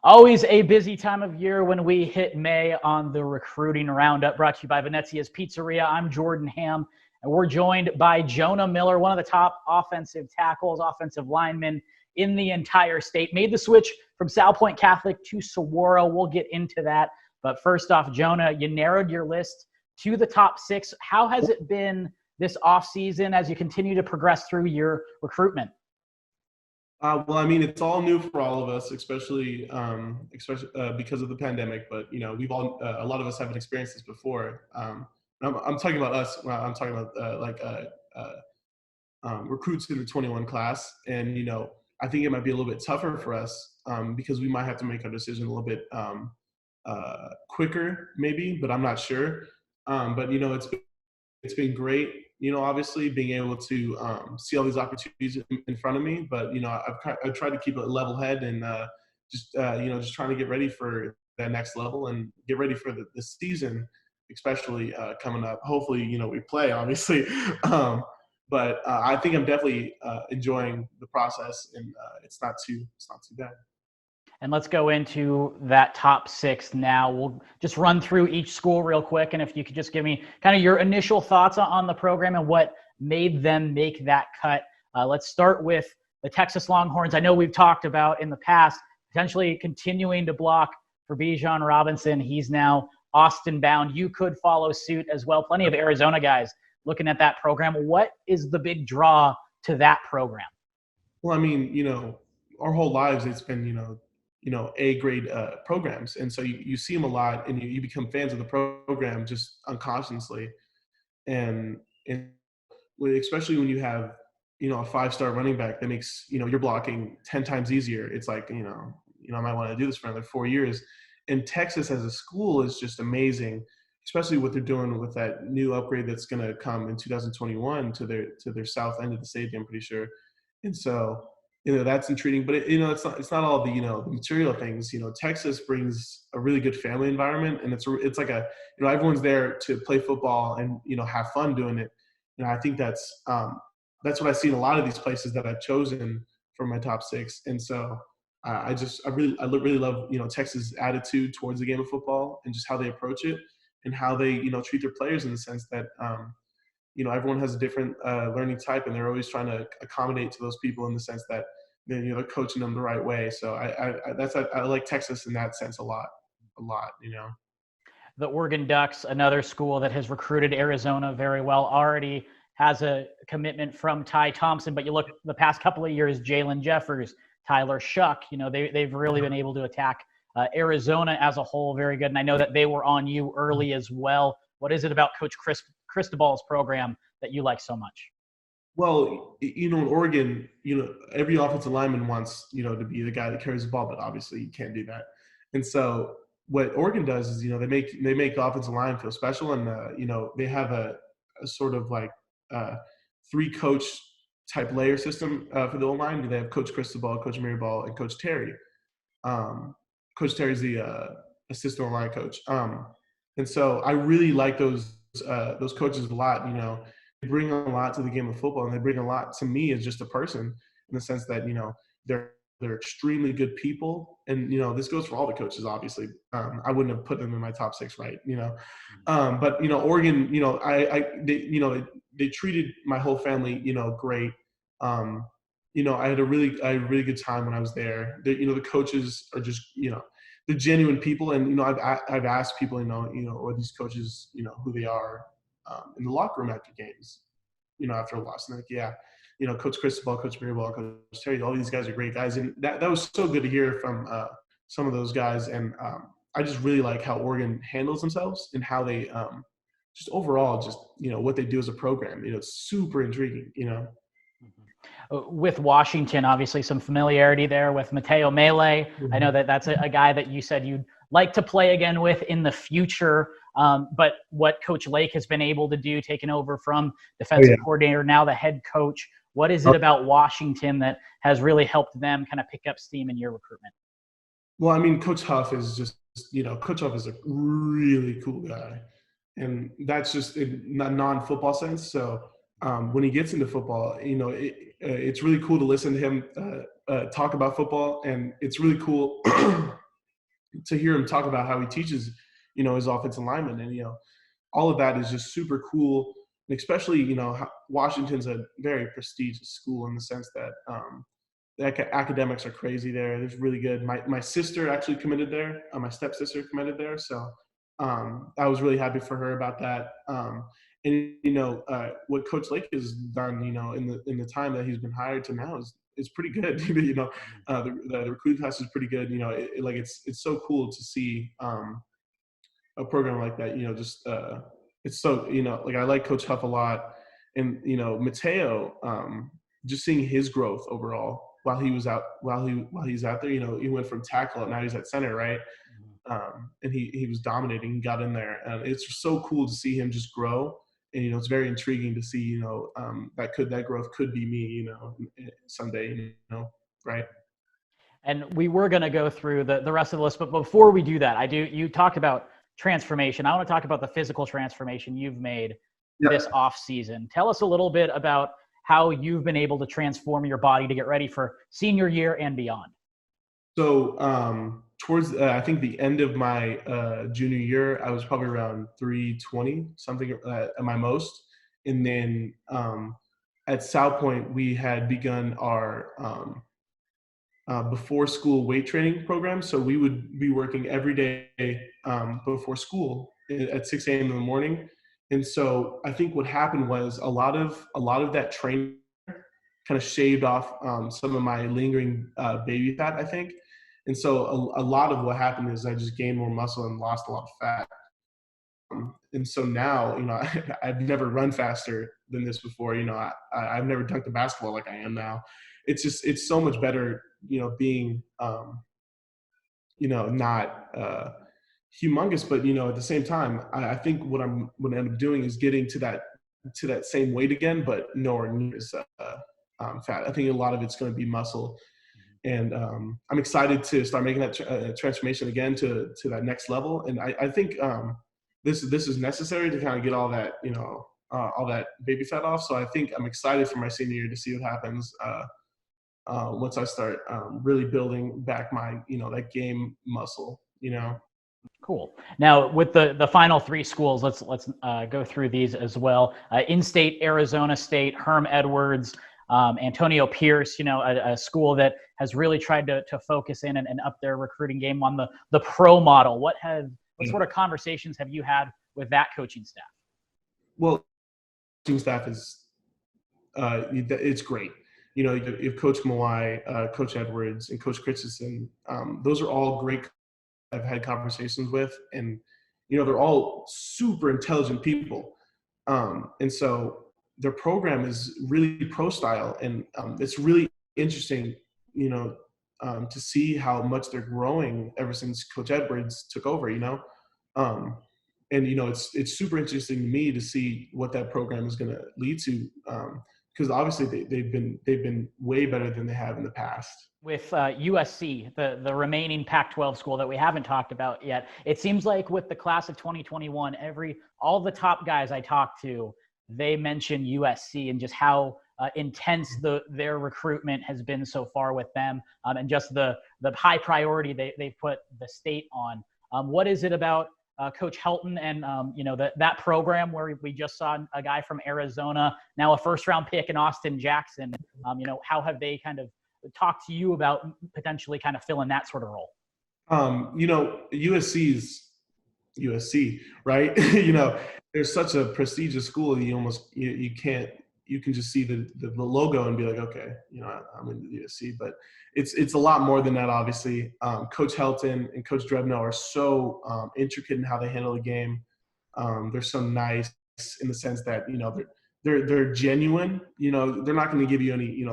Always a busy time of year when we hit May on the recruiting roundup, brought to you by Venezia's Pizzeria. I'm Jordan Ham, and we're joined by Jonah Miller, one of the top offensive tackles, offensive linemen in the entire state. Made the switch from Sal Point Catholic to Saguaro. We'll get into that. But first off, Jonah, you narrowed your list to the top 6. How has it been this offseason as you continue to progress through your recruitment? Well, I mean, it's all new for all of us, especially because of the pandemic. But we've all a lot of us haven't experienced this before. I'm talking about us. I'm talking about recruits in the 21 class, and I think it might be a little bit tougher for us because we might have to make our decision a little bit quicker, maybe. But I'm not sure. But it's been great. Obviously being able to see all these opportunities in front of me, but I've tried to keep a level head and just trying to get ready for that next level and get ready for the season, especially coming up. Hopefully, we play obviously, but I think I'm definitely enjoying the process, and it's not too bad. And let's go into that top 6 now. We'll just run through each school real quick. And if you could just give me kind of your initial thoughts on the program and what made them make that cut. Let's start with the Texas Longhorns. I know we've talked about in the past potentially continuing to block for Bijan Robinson. He's now Austin bound. You could follow suit as well. Plenty of Arizona guys looking at that program. What is the big draw to that program? Well, I mean, our whole lives it's been, A-grade programs. And so you see them a lot, and you become fans of the program just unconsciously. And especially when you have, a 5-star running back that makes, you're blocking 10 times easier. It's like, I might want to do this for another 4 years. And Texas as a school is just amazing, especially what they're doing with that new upgrade that's going to come in 2021 to their south end of the stadium, I'm pretty sure. And so, that's intriguing, but it's not all the the material things. Texas brings a really good family environment, and it's like everyone's there to play football and have fun doing it. I think that's what I see in a lot of these places that I've chosen for my top 6. And so I really love Texas' attitude towards the game of football and just how they approach it and how they treat their players, in the sense that everyone has a different learning type, and they're always trying to accommodate to those people in the sense that they're coaching them the right way. So I like Texas in that sense a lot. The Oregon Ducks, another school that has recruited Arizona very well, already has a commitment from Ty Thompson. But you look the past couple of years, Jalen Jeffers, Tyler Shuck, they've really been able to attack Arizona as a whole very good. And I know that they were on you early as well. What is it about Coach Cristobal's program that you like so much? Well, in Oregon, every offensive lineman wants, to be the guy that carries the ball, but obviously you can't do that. And so what Oregon does is, they make the offensive line feel special, and they have a sort of like 3-coach type layer system for the O-line. They have Coach Cristobal, Coach Mirabal, and Coach Terry. Coach Terry's the assistant O-line coach. And so I really like those coaches a lot. They bring a lot to the game of football, and they bring a lot to me as just a person, in the sense that they're extremely good people. And this goes for all the coaches, obviously. I wouldn't have put them in my top 6, right? But Oregon, they treated my whole family great. I had a really good time when I was there. The coaches are just they're genuine people, and I've asked people or these coaches who they are in the locker room after games, after a loss, and Coach Cristobal, Coach Mirabal, Coach Terry, all these guys are great guys, and that was so good to hear from some of those guys. And I just really like how Oregon handles themselves and how they just overall just what they do as a program. It's super intriguing. With Washington, obviously some familiarity there with Mateo Mele. Mm-hmm. I know that's a guy that you said you'd like to play again with in the future. But what Coach Lake has been able to do, taking over from defensive coordinator, now the head coach, what is it about Washington that has really helped them kind of pick up steam in your recruitment? Well, I mean, Coach Huff is just, Coach Huff is a really cool guy. And that's just in a non-football sense. So when he gets into football, it's really cool to listen to him talk about football. And it's really cool to hear him talk about how he teaches, his offensive linemen, and all of that is just super cool. And especially, Washington's a very prestigious school in the sense that the academics are crazy there. It's really good. My sister actually committed there. My stepsister committed there, so I was really happy for her about that. And what Coach Lake has done, in the time that he's been hired to now is pretty good. The recruiting class is pretty good. It's so cool to see a program like that. It's so like I like Coach Huff a lot, and Mateo, just seeing his growth overall while he's out there. He went from tackle, now he's at center, right? And he was dominating. He got in there, and it's just so cool to see him just grow. And it's very intriguing to see that growth could be me, someday, right? And we were going to go through the rest of the list, but before we do that, you talked about transformation. I want to talk about the physical transformation you've made this off season. Tell us a little bit about how you've been able to transform your body to get ready for senior year and beyond. So towards I think the end of my junior year, I was probably around 320 something at my most, and then at South Point we had begun our before school weight training program. So we would be working every day before school at 6 a.m. in the morning. And so I think what happened was a lot of that training kind of shaved off some of my lingering baby fat, I think. And so a lot of what happened is I just gained more muscle and lost a lot of fat. And so now, I've never run faster than this before. I've never dunked a basketball like I am now. It's so much better, being, not humongous, but, at the same time, I think what I'm going to end up doing is getting to that same weight again, but nowhere near as fat. I think a lot of it's going to be muscle. And I'm excited to start making that transformation again to that next level. And I think this is necessary to kind of get all that, all that baby fat off. So I think I'm excited for my senior year to see what happens once I start really building back my, that game muscle, Cool. Now, with the final three schools, let's go through these as well. In-state, Arizona State, Herm Edwards, Antonio Pierce, a school that has really tried to focus in and up their recruiting game on the pro model. What sort of conversations have you had with that coaching staff? Well, coaching staff is it's great. You have Coach Mawai, Coach Edwards, and Coach Christensen. Those are all great. I've had conversations with, and they're all super intelligent people, and so their program is really pro style, and it's really interesting, to see how much they're growing ever since Coach Edwards took over. And it's super interesting to me to see what that program is going to lead to, because obviously they've been way better than they have in the past. With USC, the remaining Pac-12 school that we haven't talked about yet, it seems like with the class of 2021, all the top guys I talked to, they mention USC and just how intense their recruitment has been so far with them, and just the high priority they've put the state on. What is it about Coach Helton and that program where we just saw a guy from Arizona, now a first-round pick in Austin Jackson? How have they kind of talked to you about potentially kind of filling that sort of role? USC's USC, right? There's such a prestigious school. You can just see the logo and be like, okay, I'm in the USC, but it's a lot more than that. Obviously, Coach Helton and Coach Drebno are so intricate in how they handle the game. They're so nice in the sense that they're genuine. They're not going to give you any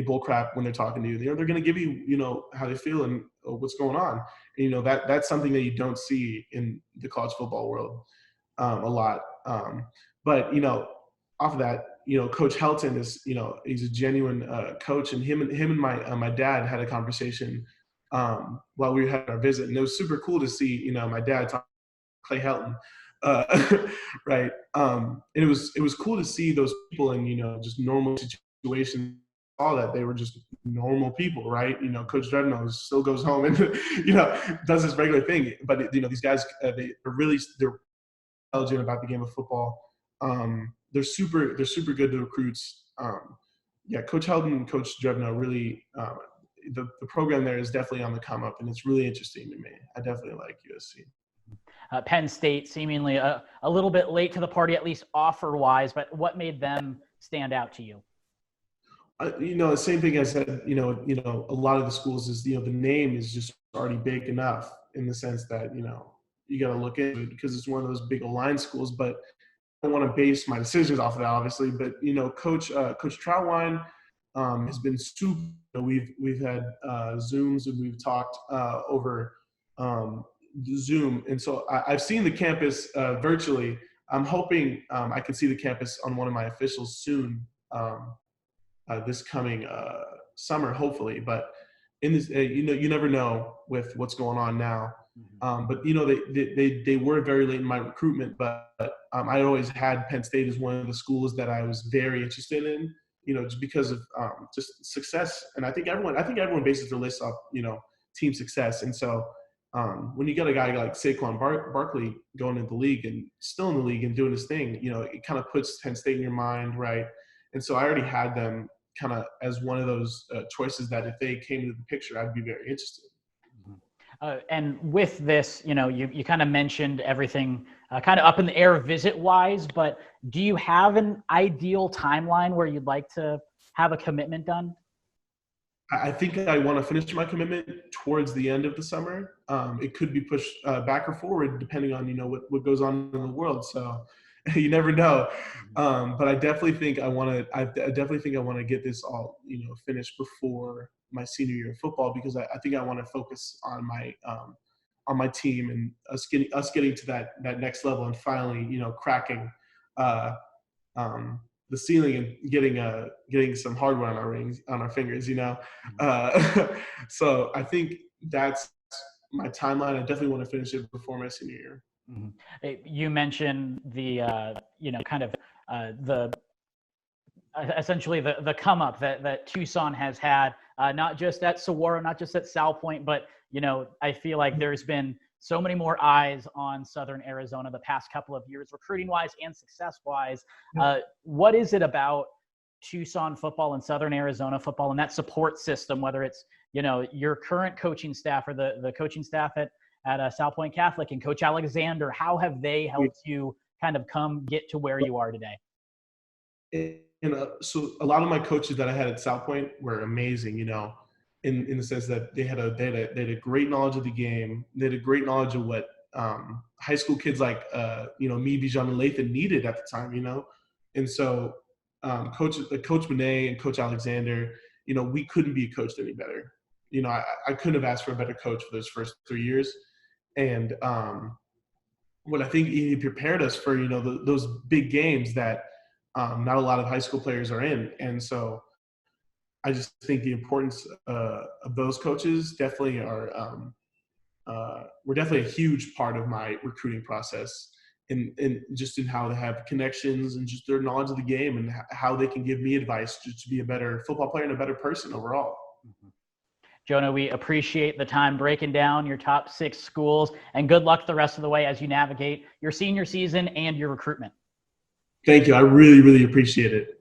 bull crap when they're talking to you. They're going to give you, how they feel and what's going on. And, that's something that you don't see in the college football world a lot. But off of that, Coach Helton is, he's a genuine coach, and him and my dad had a conversation while we were having our visit, and it was super cool to see, my dad talk to Clay Helton, right? And it was cool to see those people in, just normal situations that they were just normal people, right? You know, Coach Dreadnought still goes home and, you know, does his regular thing. But, you know, these guys, they're intelligent about the game of football. They're super good to recruits. Yeah, Coach Heldon and Coach Dreadnought really, the program there is definitely on the come up, and it's really interesting to me. I definitely like USC. Penn State seemingly a little bit late to the party, at least offer-wise, but what made them stand out to you? You know, the same thing I said, you know, a lot of the schools is, you know, the name is just already big enough in the sense that, you know, you got to look into it because it's one of those big aligned schools, but I don't want to base my decisions off of that, obviously. But, you know, Coach Troutwine has been super. You know, we've had Zooms and we've talked over Zoom. And so I've seen the campus virtually. I'm hoping I can see the campus on one of my officials soon, this coming summer, hopefully. But in this, you know, you never know with what's going on now. But, you know, they were very late in my recruitment, but I always had Penn State as one of the schools that I was very interested in, you know, just because of just success. And I think everyone bases their list off, you know, team success. And so when you got a guy like Saquon Barkley going into the league and still in the league and doing his thing, you know, it kind of puts Penn State in your mind, right? And so I already had them kind of as one of those choices that if they came into the picture, I'd be very interested. And with this, you know, you kind of mentioned everything kind of up in the air visit-wise, but do you have an ideal timeline where you'd like to have a commitment done? I think I want to finish my commitment towards the end of the summer. It could be pushed back or forward depending on, you know, what goes on in the world. So you never know. But I definitely think I want to get this all, you know, finished before my senior year of football, because I think I want to focus on my team and us getting to that next level and finally, you know, cracking the ceiling and getting some hardware on our fingers, you know. So I think that's my timeline. I definitely want to finish it before my senior year. You mentioned the you know, kind of the essentially the come up that Tucson has had, not just at Saguaro, not just at South Point, but, you know, I feel like there's been so many more eyes on Southern Arizona the past couple of years, recruiting wise and success wise. What is it about Tucson football and Southern Arizona football and that support system, whether it's, you know, your current coaching staff or the coaching staff at South Point Catholic and Coach Alexander, how have they helped you kind of get to where you are today? And so a lot of my coaches that I had at South Point were amazing, you know, in the sense that they had a great knowledge of the game. They had a great knowledge of what high school kids like, you know, me, Bijan, and Lathan needed at the time, you know. And so Coach Benet and Coach Alexander, you know, we couldn't be coached any better. You know, I couldn't have asked for a better coach for those first 3 years. And what I think he prepared us for, you know, those big games that not a lot of high school players are in. And so I just think the importance of those coaches definitely were definitely a huge part of my recruiting process, and just in how they have connections and just their knowledge of the game and how they can give me advice just to be a better football player and a better person overall. Jonah, we appreciate the time breaking down your top 6 schools, and good luck the rest of the way as you navigate your senior season and your recruitment. Thank you. I really, really appreciate it.